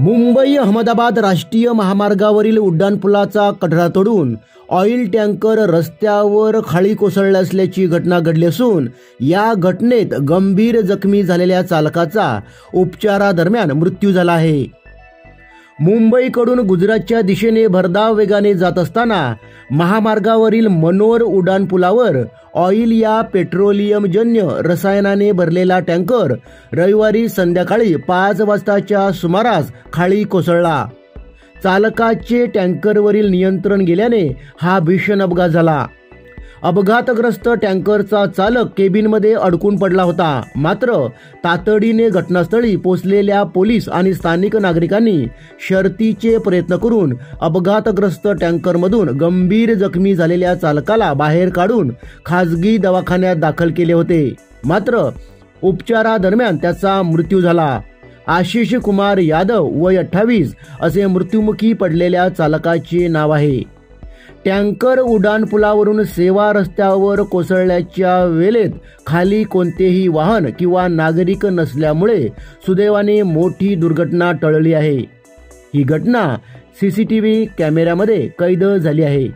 मुंबई अहमदाबाद राष्ट्रीय महामार्गावरील उड्डाणपुलाचा कठडा तोडून ऑइल टँकर रस्त्यावर खाली कोसळला असल्याची घटना घडली असून या घटनेत गंभीर जखमी झालेल्या चालकाचा उपचारादरम्यान मृत्यू झाला आहे। मुंबईकडून गुजरातच्या दिशेने भरधाव वेगाने जात असताना महामार्गावरील मनोर उड्डाणपुलावर ऑइल या पेट्रोलियमजन्य रसायनाने भरलेला टँकर रविवारी संध्याकाळी 5 वाजताच्या सुमारास खाली कोसळला। चालकाचे टँकरवरील नियंत्रण गेल्याने हा भीषण अपघात झाला। अपघातग्रस्त टँकरचा चालक केबिनमध्ये अडकून पडला होता, मात्र तातडीने घटनास्थळी पोहोचलेल्या पोलीस आणि स्थानिक नागरिकांनी शर्थीचे प्रयत्न करून अपघातग्रस्त टँकरमधून गंभीर जखमी झालेल्या चालकाला बाहेर काढून खासगी दवाखान्यात दाखल केले होते, मात्र उपचारादरम्यान त्याचा मृत्यू झाला। आशिष कुमार यादव वय 28 असे मृत्युमुखी पडलेल्या चालकाचे नाव आहे। टँकर उड्डाणपुलावरून सेवा रस्त्यावर कोसळल्याच्या वेळेत खाली कोणतेही वाहन किंवा नागरिक नसल्यामुळे सुदैवाने मोठी दुर्घटना टळली आहे। ही घटना सीसीटीव्ही कॅमेऱ्यामध्ये कैद झाली आहे।